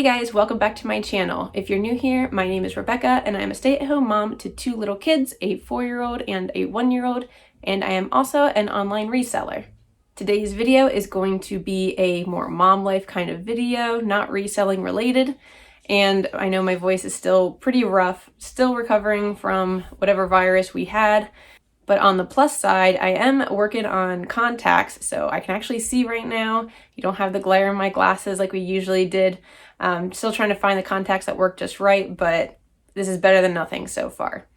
guys, welcome back to my channel. If you're new here, my name is Rebecca and I'm a stay-at-home mom to two little kids, a 4-year-old and a 1-year-old, and I am also an online reseller. Today's video is going to be a more mom life kind of video, not reselling related. And I know my voice is still pretty rough, still recovering from whatever virus we had. But on the plus side, I am working on contacts, so I can actually see right now. You don't have the glare in my glasses like we usually did. Still trying to find the contacts that work just right, but this is better than nothing so far.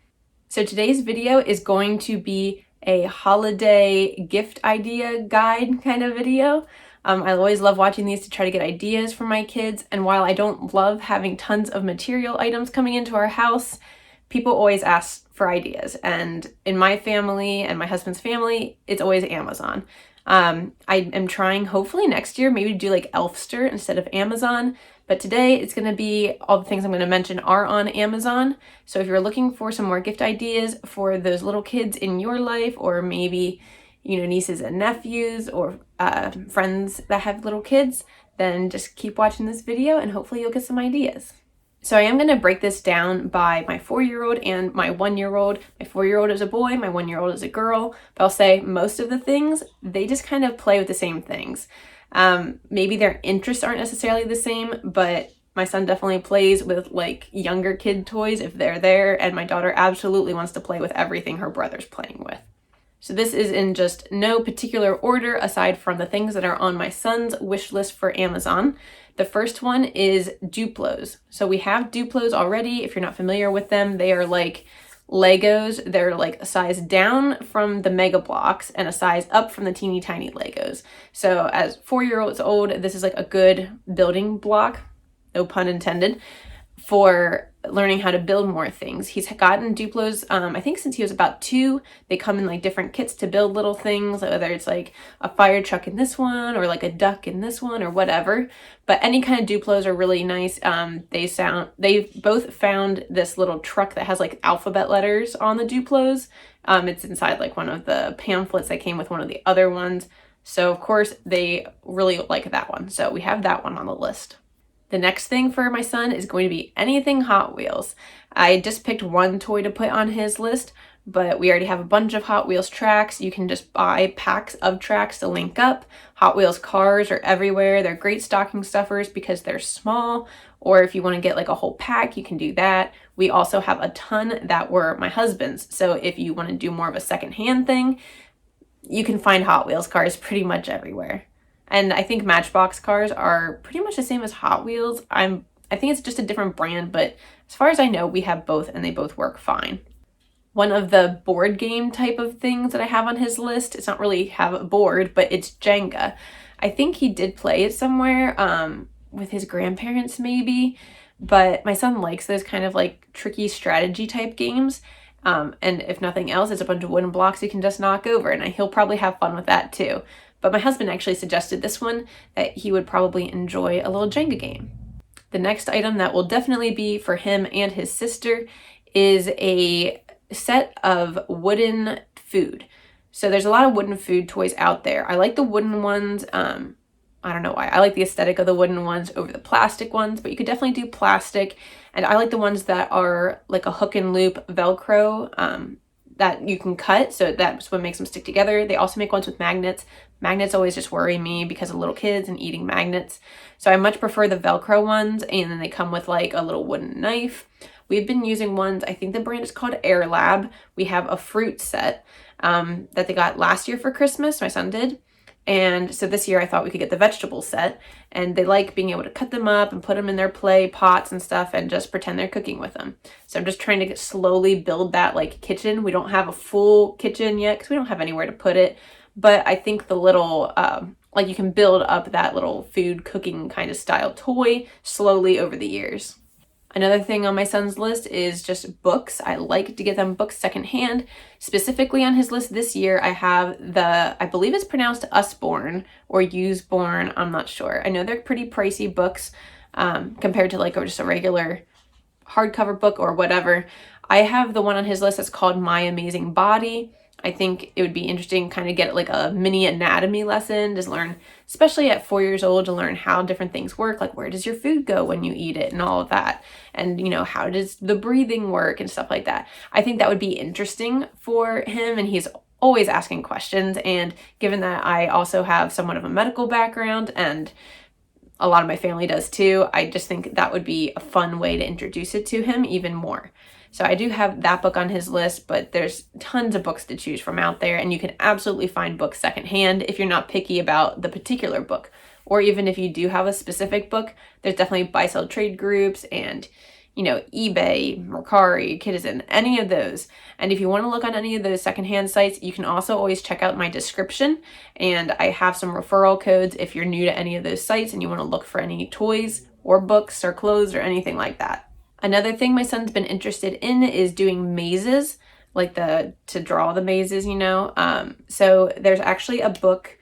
So today's video is going to be a holiday gift idea guide kind of video. I always love watching these to try to get ideas for my kids, and while I don't love having tons of material items coming into our house, people always ask for ideas, and in my family and my husband's family, it's always Amazon. I am trying, hopefully next year, maybe do like Elfster instead of Amazon, but today it's going to be all the things I'm going to mention are on Amazon. So if you're looking for some more gift ideas for those little kids in your life, or maybe, you know, nieces and nephews, or friends that have little kids, then just keep watching this video and hopefully you'll get some ideas. So I am going to break this down by my 4-year-old and my 1-year-old. My 4-year-old is a boy, my 1-year-old is a girl, but I'll say most of the things, they just kind of play with the same things. Maybe their interests aren't necessarily the same, but my son definitely plays with like younger kid toys if they're there, and my daughter absolutely wants to play with everything her brother's playing with. So this is in just no particular order aside from the things that are on my son's wish list for Amazon. The first one is Duplos. So we have Duplos already. If you're not familiar with them, they are like Legos. They're like a size down from the Mega Blocks and a size up from the teeny tiny Legos. So as 4-year-olds old, this is like a good building block, no pun intended, for learning how to build more things. He's gotten Duplos, I think since he was about 2. They come in like different kits to build little things, whether it's like a fire truck in this one or like a duck in this one or whatever. But any kind of Duplos are really nice. They've both found this little truck that has like alphabet letters on the Duplos. It's inside like one of the pamphlets that came with one of the other ones. So of course they really like that one. So we have that one on the list. The next thing for my son is going to be anything Hot Wheels. I just picked one toy to put on his list, but we already have a bunch of Hot Wheels tracks. You can just buy packs of tracks to link up. Hot Wheels cars are everywhere. They're great stocking stuffers because they're small, or if you want to get like a whole pack, you can do that. We also have a ton that were my husband's, so if you want to do more of a secondhand thing, you can find Hot Wheels cars pretty much everywhere. And I think Matchbox cars are pretty much the same as Hot Wheels. I think it's just a different brand, but as far as I know, we have both and they both work fine. One of the board game type of things that I have on his list, it's not really have a board, but it's Jenga. I think he did play it somewhere with his grandparents maybe, but my son likes those kind of like tricky strategy type games. And if nothing else, it's a bunch of wooden blocks you can just knock over, and he'll probably have fun with that too. But my husband actually suggested this one, that he would probably enjoy a little Jenga game. The next item that will definitely be for him and his sister is a set of wooden food. So there's a lot of wooden food toys out there. I like the wooden ones. I don't know why. I like the aesthetic of the wooden ones over the plastic ones, but you could definitely do plastic. And I like the ones that are like a hook and loop Velcro that you can cut, so that's what makes them stick together. They also make ones with magnets. Magnets always just worry me because of little kids and eating magnets. So I much prefer the Velcro ones, and then they come with like a little wooden knife. We've been using ones, I think the brand is called Air Lab. We have a fruit set that they got last year for Christmas, my son did. And so this year I thought we could get the vegetable set, and they like being able to cut them up and put them in their play pots and stuff and just pretend they're cooking with them. So I'm just trying to slowly build that like kitchen. We don't have a full kitchen yet because we don't have anywhere to put it, but I think the little, like you can build up that little food cooking kind of style toy slowly over the years. Another thing on my son's list is just books. I like to get them books secondhand. Specifically on his list this year, I have I believe it's pronounced Usborne or Useborn, I'm not sure. I know they're pretty pricey books compared to like just a regular hardcover book or whatever. I have the one on his list that's called My Amazing Body. I think it would be interesting kind of get like a mini anatomy lesson, just learn, especially at 4 years old, to learn how different things work, like where does your food go when you eat it and all of that. And, you know, how does the breathing work and stuff like that. I think that would be interesting for him, and he's always asking questions. And given that I also have somewhat of a medical background, and a lot of my family does too, I just think that would be a fun way to introduce it to him even more. So I do have that book on his list, but there's tons of books to choose from out there, and you can absolutely find books secondhand if you're not picky about the particular book. Or even if you do have a specific book, there's definitely buy-sell trade groups and, you know, eBay, Mercari, Kitizen, any of those. And if you want to look on any of those secondhand sites, you can also always check out my description. And I have some referral codes if you're new to any of those sites and you want to look for any toys or books or clothes or anything like that. Another thing my son's been interested in is doing mazes, like to draw the mazes, you know. So there's actually a book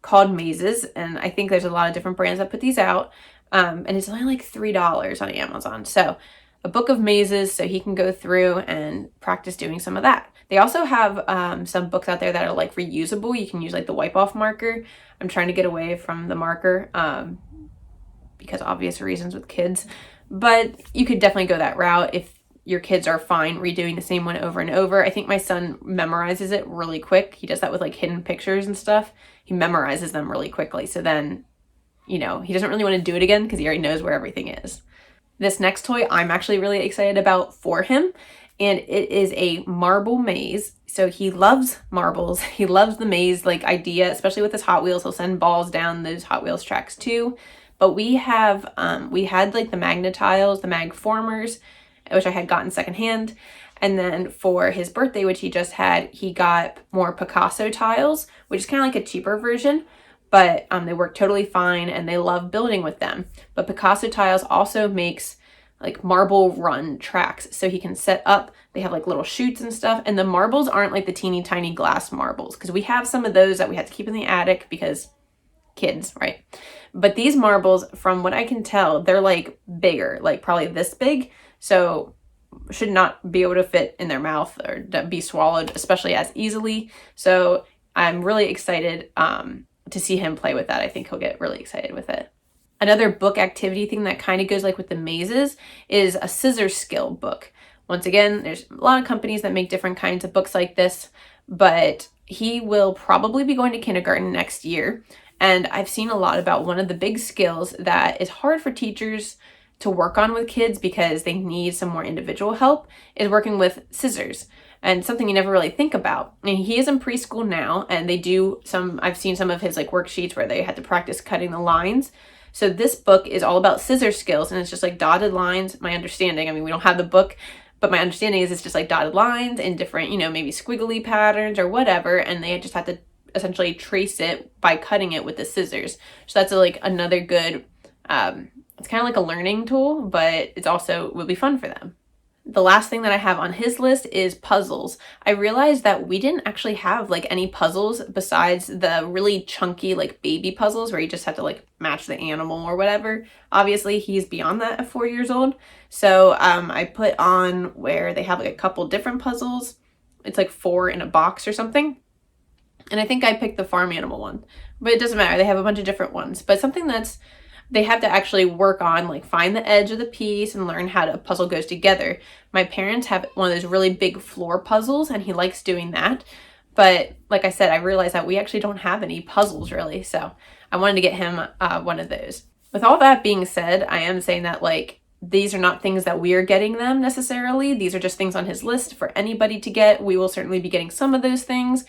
called Mazes, and I think there's a lot of different brands that put these out. And it's only like $3 on Amazon. So a book of mazes so he can go through and practice doing some of that. They also have some books out there that are like reusable. You can use like the wipe off marker. I'm trying to get away from the marker because obvious reasons with kids. But you could definitely go that route if your kids are fine redoing the same one over and over. I think my son memorizes it really quick. He does that with like hidden pictures and stuff. He memorizes them really quickly. So then, you know, he doesn't really want to do it again because he already knows where everything is. This next toy I'm actually really excited about for him, and it is a marble maze. So he loves marbles. He loves the maze like idea, especially with his Hot Wheels. He'll send balls down those Hot Wheels tracks too. But we had like the Magnetiles, the Mag Formers, which I had gotten secondhand. And then for his birthday, which he just had, he got more Picasso tiles, which is kind of like a cheaper version, but they work totally fine and they love building with them. But Picasso tiles also makes like marble run tracks, so he can set up, they have like little chutes and stuff, and the marbles aren't like the teeny tiny glass marbles, because we have some of those that we had to keep in the attic because kids, right? But these marbles, from what I can tell, they're like bigger, like probably this big, so should not be able to fit in their mouth or be swallowed, especially as easily. So I'm really excited to see him play with that. I think he'll get really excited with it. Another book activity thing that kind of goes like with the mazes is a scissor skill book. Once again, there's a lot of companies that make different kinds of books like this, but he will probably be going to kindergarten next year. And I've seen a lot about one of the big skills that is hard for teachers to work on with kids because they need some more individual help is working with scissors. And something you never really think about. And he is in preschool now, and they do I've seen some of his like worksheets where they had to practice cutting the lines. So this book is all about scissor skills, and it's just like dotted lines. My understanding, I mean, we don't have the book, but my understanding is it's just like dotted lines in different, you know, maybe squiggly patterns or whatever, and they just have to essentially trace it by cutting it with the scissors. So that's like another good, it's kind of like a learning tool, but it's also will be fun for them. The last thing that I have on his list is puzzles. I realized that we didn't actually have like any puzzles besides the really chunky like baby puzzles where you just have to like match the animal or whatever. Obviously he's beyond that at 4 years old. So I put on where they have like a couple different puzzles. It's like 4 in a box or something. And I think I picked the farm animal one, but it doesn't matter. They have a bunch of different ones, but something that's they have to actually work on, like find the edge of the piece and learn how a puzzle goes together. My parents have one of those really big floor puzzles and he likes doing that. But like I said, I realized that we actually don't have any puzzles really. So I wanted to get him one of those. With all that being said, I am saying that like these are not things that we are getting them necessarily. These are just things on his list for anybody to get. We will certainly be getting some of those things,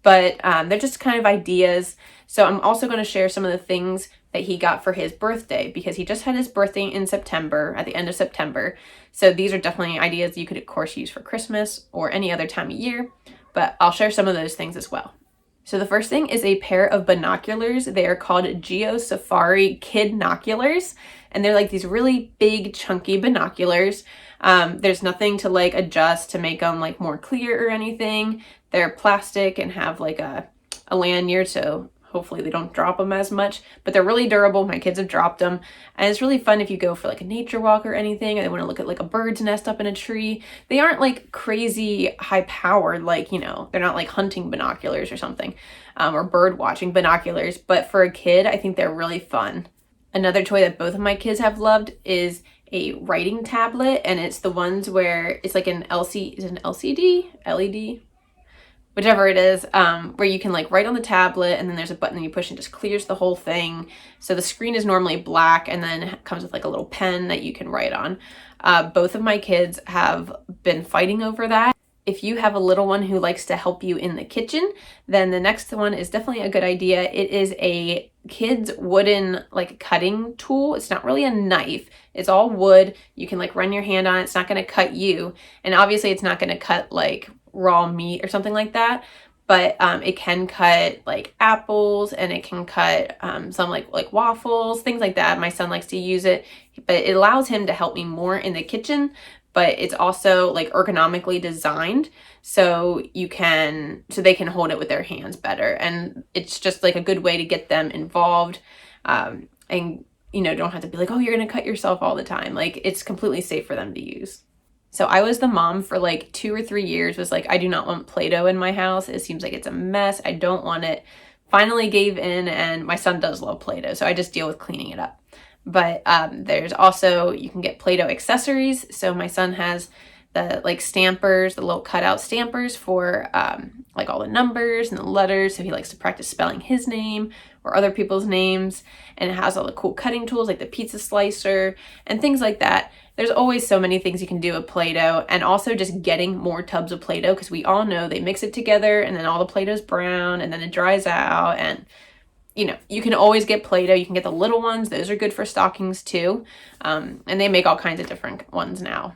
but they're just kind of ideas. So I'm also going to share some of the things that he got for his birthday because he just had his birthday in September, at the end of September. So these are definitely ideas you could, of course, use for Christmas or any other time of year, but I'll share some of those things as well. So the first thing is a pair of binoculars. They are called Geo Safari Kidnoculars, and they're like these really big, chunky binoculars. There's nothing to like adjust to make them like more clear or anything. They're plastic and have like a lanyard, so hopefully they don't drop them as much, but they're really durable. My kids have dropped them, and it's really fun if you go for like a nature walk or anything and they want to look at like a bird's nest up in a tree. They aren't like crazy high powered, like, you know, they're not like hunting binoculars or something, or bird watching binoculars, but for a kid, I think they're really fun. Another toy that both of my kids have loved is a writing tablet, and it's the ones where it's like an LCD, LED, whichever it is, where you can like write on the tablet, and then there's a button that you push and just clears the whole thing. So the screen is normally black, and then it comes with like a little pen that you can write on. Both of my kids have been fighting over that. If you have a little one who likes to help you in the kitchen, then the next one is definitely a good idea. It is a kid's wooden like cutting tool. It's not really a knife. It's all wood. You can like run your hand on it. It's not going to cut you. And obviously it's not going to cut like raw meat or something like that. But it can cut like apples, and it can cut some like waffles, things like that. My son likes to use it, but it allows him to help me more in the kitchen. But it's also like ergonomically designed so they can hold it with their hands better. And it's just like a good way to get them involved, and, you know, don't have to be like, oh, you're going to cut yourself all the time. Like, it's completely safe for them to use. So I was the mom for like 2 or 3 years, was like, I do not want Play-Doh in my house. It seems like it's a mess. I don't want it. Finally gave in, and my son does love Play-Doh, so I just deal with cleaning it up. But there's also, you can get Play-Doh accessories. So my son has the like stampers, the little cutout stampers for like all the numbers and the letters. So he likes to practice spelling his name or other people's names. And it has all the cool cutting tools like the pizza slicer and things like that. There's always so many things you can do with Play-Doh, and also just getting more tubs of Play-Doh, because we all know they mix it together and then all the Play-Doh's brown and then it dries out. And you know, you can always get Play-Doh. You can get the little ones. Those are good for stockings too. And they make all kinds of different ones now.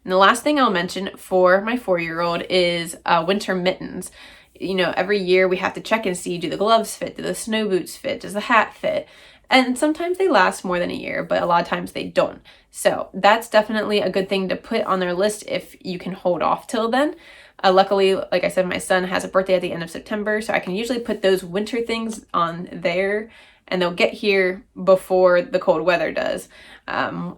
And the last thing I'll mention for my 4-year-old is winter mittens. You know, every year we have to check and see, do the gloves fit? Do the snow boots fit? Does the hat fit? And sometimes they last more than a year, but a lot of times they don't. So that's definitely a good thing to put on their list if you can hold off till then. Luckily, like I said, my son has a birthday at the end of September, so I can usually put those winter things on there, and they'll get here before the cold weather does.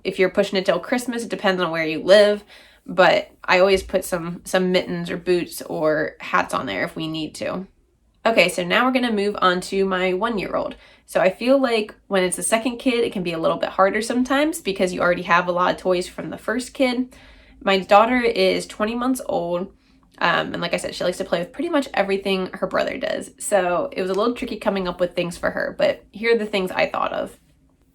If you're pushing it till Christmas, it depends on where you live, but I always put some mittens or boots or hats on there if we need to. Okay, so now we're going to move on to my 1-year-old. So I feel like when it's the second kid, it can be a little bit harder sometimes because you already have a lot of toys from the first kid. My daughter is 20 months old. And like I said, she likes to play with pretty much everything her brother does. So it was a little tricky coming up with things for her, but here are the things I thought of.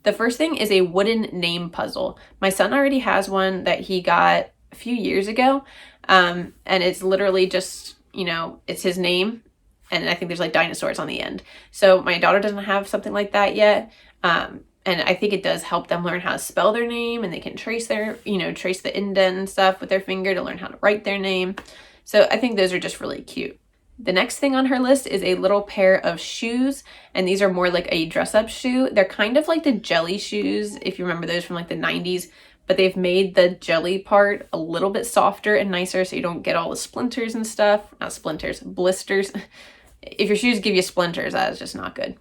The first thing is a wooden name puzzle. My son already has one that he got a few years ago. And it's literally just, you know, it's his name. And I think there's like dinosaurs on the end. So my daughter doesn't have something like that yet. And I think it does help them learn how to spell their name, and they can trace trace the indent and stuff with their finger to learn how to write their name. So I think those are just really cute. The next thing on her list is a little pair of shoes, and these are more like a dress-up shoe. They're kind of like the jelly shoes, if you remember those from like the 90s, but they've made the jelly part a little bit softer and nicer so you don't get all the splinters and stuff. Not splinters, blisters. If your shoes give you splinters, that is just not good.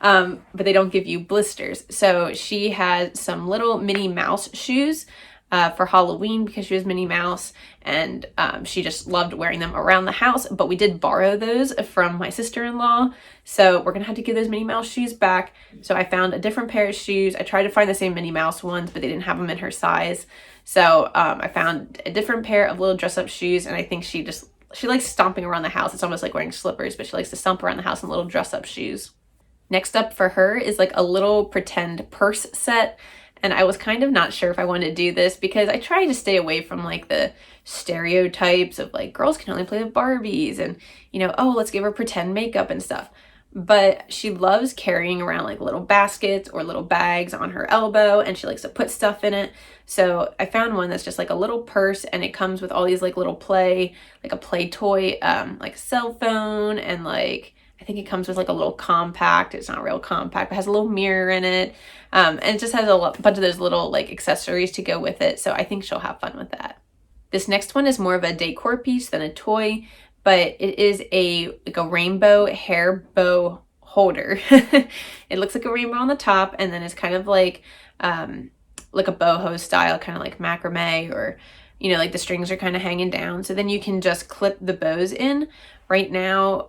But they don't give you blisters. So she had some little Minnie Mouse shoes for Halloween because she was Minnie Mouse, and she just loved wearing them around the house. But we did borrow those from my sister-in-law, so we're gonna have to give those Minnie Mouse shoes back. So I found a different pair of shoes. I tried to find the same Minnie Mouse ones, but they didn't have them in her size. So I found a different pair of little dress-up shoes, and I think she likes stomping around the house. It's almost like wearing slippers, but she likes to stomp around the house in little dress-up shoes. Next up for her is like a little pretend purse set. And I was kind of not sure if I wanted to do this because I try to stay away from like the stereotypes of like girls can only play with Barbies and, you know, oh, let's give her pretend makeup and stuff. But she loves carrying around like little baskets or little bags on her elbow, and she likes to put stuff in it. So I found one that's just like a little purse, and it comes with all these like little like a play toy, like a cell phone, and like I think it comes with like a little compact. It's not real compact, but has a little mirror in it. And it just has a bunch of those little like accessories to go with it. So I think she'll have fun with that. This next one is more of a decor piece than a toy, but it is like a rainbow hair bow holder. It looks like a rainbow on the top, and then it's kind of like a boho style, kind of like macrame, or like the strings are kind of hanging down. So then you can just clip the bows in. Right now,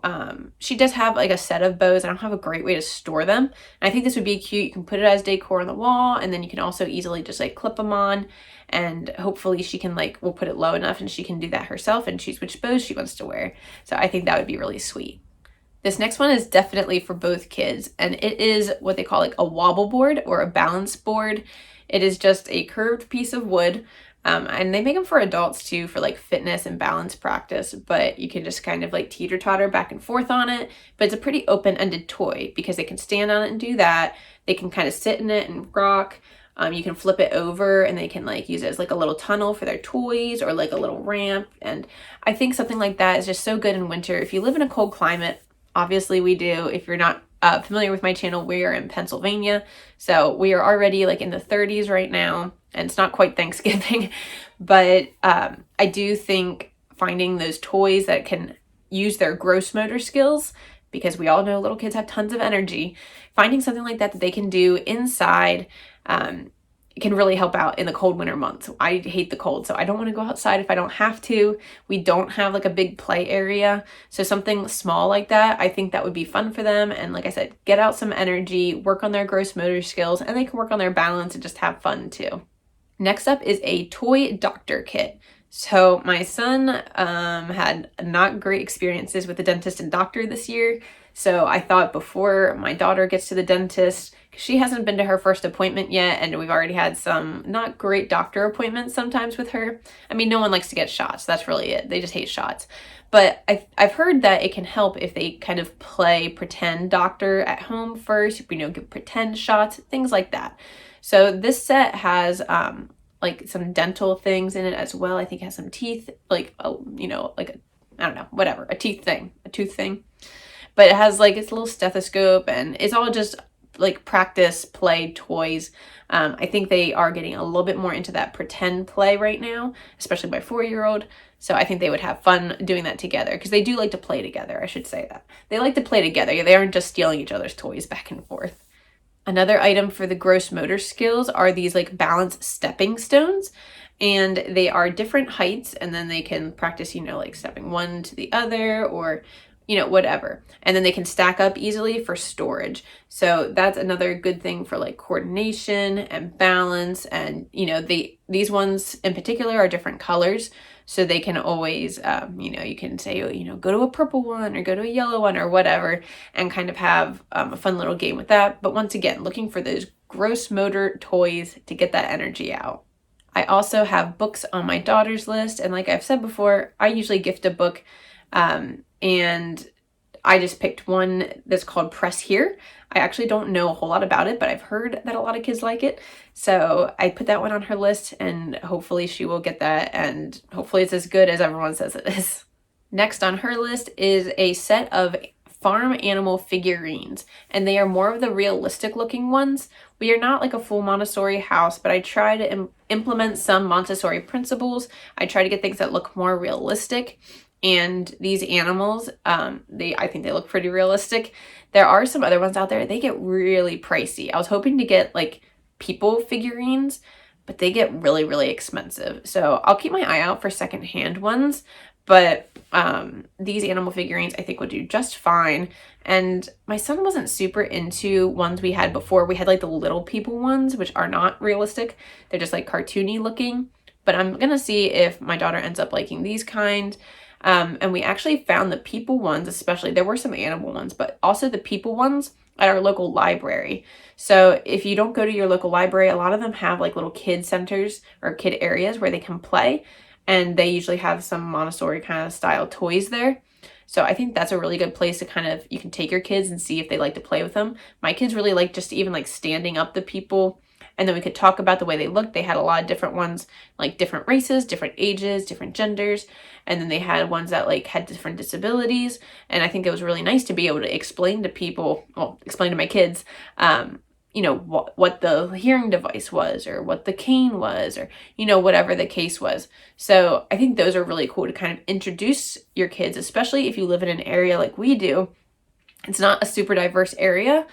she does have like a set of bows. I don't have a great way to store them. And I think this would be cute. You can put it as decor on the wall, and then you can also easily just like clip them on. And hopefully she can we'll put it low enough and she can do that herself and choose which bows she wants to wear. So I think that would be really sweet. This next one is definitely for both kids, and it is what they call like a wobble board or a balance board. It is just a curved piece of wood. And they make them for adults too, for like fitness and balance practice, but you can just kind of like teeter-totter back and forth on it. But it's a pretty open-ended toy because they can stand on it and do that. They can kind of sit in it and rock. You can flip it over and they can like use it as like a little tunnel for their toys or like a little ramp. And I think something like that is just so good in winter. If you live in a cold climate, obviously we do. If you're not familiar with my channel, we are in Pennsylvania. So we are already like in the 30s right now. And it's not quite Thanksgiving, but I do think finding those toys that can use their gross motor skills, because we all know little kids have tons of energy, finding something like that they can do inside can really help out in the cold winter months. I hate the cold, so I don't want to go outside if I don't have to. We don't have like a big play area, so something small like that, I think that would be fun for them. And like I said, get out some energy, work on their gross motor skills, and they can work on their balance and just have fun too. Next up is a toy doctor kit. So my son had not great experiences with the dentist and doctor this year. So I thought before my daughter gets to the dentist, because she hasn't been to her first appointment yet, and we've already had some not great doctor appointments sometimes with her. I mean, no one likes to get shots. That's really it. They just hate shots. But I've heard that it can help if they kind of play pretend doctor at home first, give pretend shots, things like that. So this set has like some dental things in it as well. I think it has some teeth, a tooth thing. But it has like its little stethoscope, and it's all just like practice play toys. I think they are getting a little bit more into that pretend play right now, especially my 4-year-old. So I think they would have fun doing that together, because they do like to play together. I should say that. They like to play together. They aren't just stealing each other's toys back and forth. Another item for the gross motor skills are these like balance stepping stones, and they are different heights, and then they can practice, like stepping one to the other, or whatever. And then they can stack up easily for storage. So that's another good thing for like coordination and balance. And, these ones in particular are different colors. So they can always, you can say, go to a purple one or go to a yellow one or whatever, and kind of have a fun little game with that. But once again, looking for those gross motor toys to get that energy out. I also have books on my daughter's list. And like I've said before, I usually gift a book, and I just picked one that's called Press Here. I actually don't know a whole lot about it, but I've heard that a lot of kids like it. So I put that one on her list, and hopefully she will get that, and hopefully it's as good as everyone says it is. Next on her list is a set of farm animal figurines, and they are more of the realistic looking ones. We are not like a full Montessori house, but I try to implement some Montessori principles. I try to get things that look more realistic. And these animals, I think they look pretty realistic. There are some other ones out there. They get really pricey. I was hoping to get like people figurines, but they get really, really expensive. So I'll keep my eye out for secondhand ones. But these animal figurines I think would do just fine. And my son wasn't super into ones we had before. We had like the little people ones, which are not realistic. They're just like cartoony looking. But I'm going to see if my daughter ends up liking these kind. And we actually found the people ones, especially, there were some animal ones, but also the people ones at our local library. So if you don't go to your local library, a lot of them have like little kid centers or kid areas where they can play. And they usually have some Montessori kind of style toys there. So I think that's a really good place to you can take your kids and see if they like to play with them. My kids really like just even like standing up the people. And then we could talk about the way they looked. They had a lot of different ones, like different races, different ages, different genders. And then they had ones that like had different disabilities. And I think it was really nice to be able to explain to my kids, what the hearing device was, or what the cane was, or, whatever the case was. So I think those are really cool to kind of introduce your kids, especially if you live in an area like we do, It's not a super diverse area.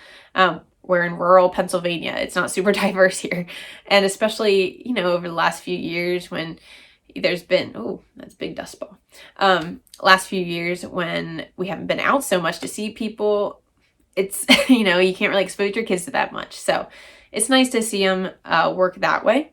We're in rural Pennsylvania. It's not super diverse here. And especially, you know, over the last few years when there's been, oh, that's a big dust ball. Last few years when we haven't been out so much to see people, it's, you know, you can't really expose your kids to that much. So it's nice to see them work that way.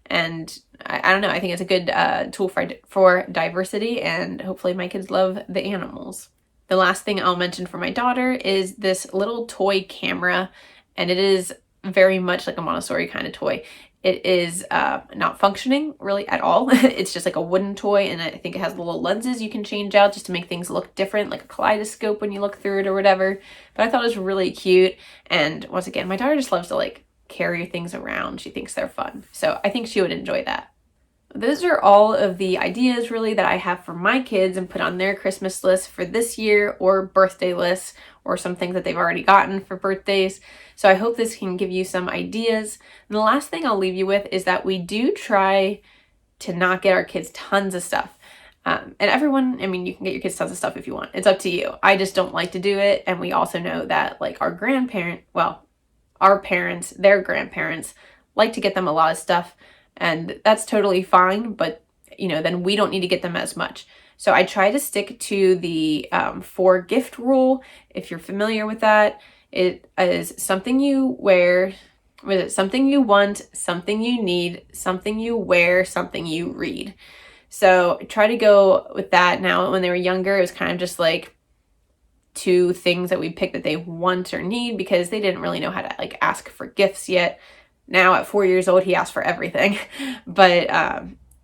And I don't know, I think it's a good tool for diversity, and hopefully my kids love the animals. The last thing I'll mention for my daughter is this little toy camera, and it is very much like a Montessori kind of toy. It is not functioning really at all. It's just like a wooden toy, and I think it has little lenses you can change out just to make things look different, like a kaleidoscope when you look through it or whatever. But I thought it was really cute, and once again, my daughter just loves to like carry things around. She thinks they're fun. So I think she would enjoy that. Those are all of the ideas really that I have for my kids and put on their Christmas list for this year, or birthday lists, or some things that they've already gotten for birthdays. So I hope this can give you some ideas. And the last thing I'll leave you with is that we do try to not get our kids tons of stuff. And everyone, I mean, you can get your kids tons of stuff if you want. It's up to you. I just don't like to do it. And we also know that like our parents, their grandparents, like to get them a lot of stuff, and that's totally fine, but you know, then we don't need to get them as much. So I try to stick to the 4 gift rule. If you're familiar with that, it is something you wear, something you want, something you need, something you wear, something you read. So I try to go with that. Now, when they were younger, it was kind of just like 2 things that we picked that they want or need, because they didn't really know how to like ask for gifts yet. Now at 4 years old, he asks for everything. But,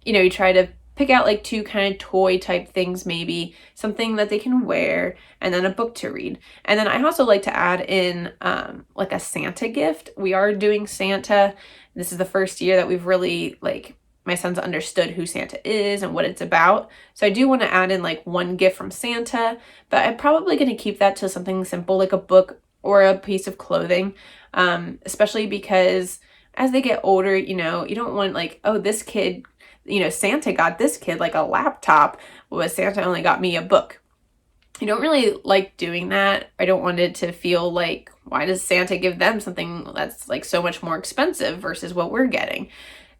you know, you try to pick out like 2 kind of toy type things, maybe something that they can wear, and then a book to read. And then I also like to add in like a Santa gift. We are doing Santa. This is the first year that we've really like, my son's understood who Santa is and what it's about. So I do want to add in like 1 gift from Santa, but I'm probably going to keep that to something simple like a book or a piece of clothing, especially because as they get older, you know, you don't want like, oh, this kid, you know, Santa got this kid like a laptop, well, Santa only got me a book. You don't really like doing that. I don't want it to feel like, why does Santa give them something that's like so much more expensive versus what we're getting?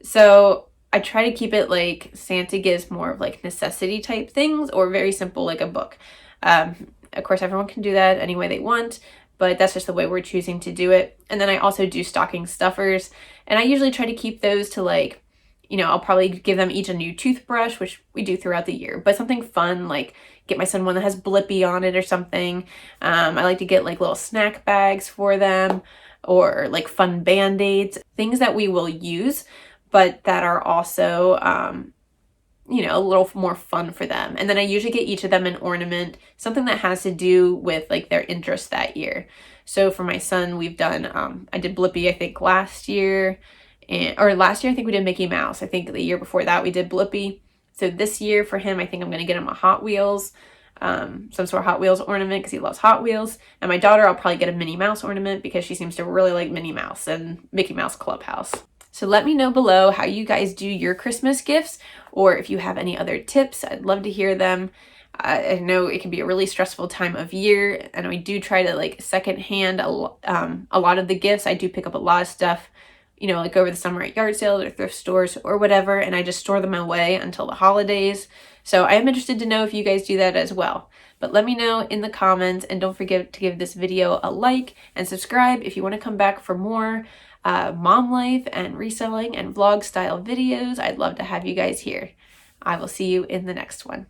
So I try to keep it like Santa gives more of like necessity type things, or very simple like a book. Of course, everyone can do that any way they want, but that's just the way we're choosing to do it. And then I also do stocking stuffers, and I usually try to keep those to like, you know, I'll probably give them each a new toothbrush, which we do throughout the year, but something fun, like get my son one that has Blippi on it or something. I like to get like little snack bags for them, or like fun Band-Aids, things that we will use, but that are also, you know, a little more fun for them. And then I usually get each of them an ornament, something that has to do with like their interest that year. So for my son, we've done, I did Blippi, I think last year, last year I think we did Mickey Mouse. I think the year before that we did Blippi. So this year for him, I think I'm going to get him a Hot Wheels, some sort of Hot Wheels ornament because he loves Hot Wheels. And my daughter, I'll probably get a Minnie Mouse ornament because she seems to really like Minnie Mouse and Mickey Mouse Clubhouse. So let me know below how you guys do your Christmas gifts, or if you have any other tips, I'd love to hear them. I know it can be a really stressful time of year, and we do try to like secondhand a lot of the gifts. I do pick up a lot of stuff, you know, like over the summer at yard sales or thrift stores or whatever, and I just store them away until the holidays. So I am interested to know if you guys do that as well. But let me know in the comments, and don't forget to give this video a like and subscribe if you want to come back for more mom life and reselling and vlog style videos. I'd love to have you guys here. I will see you in the next one.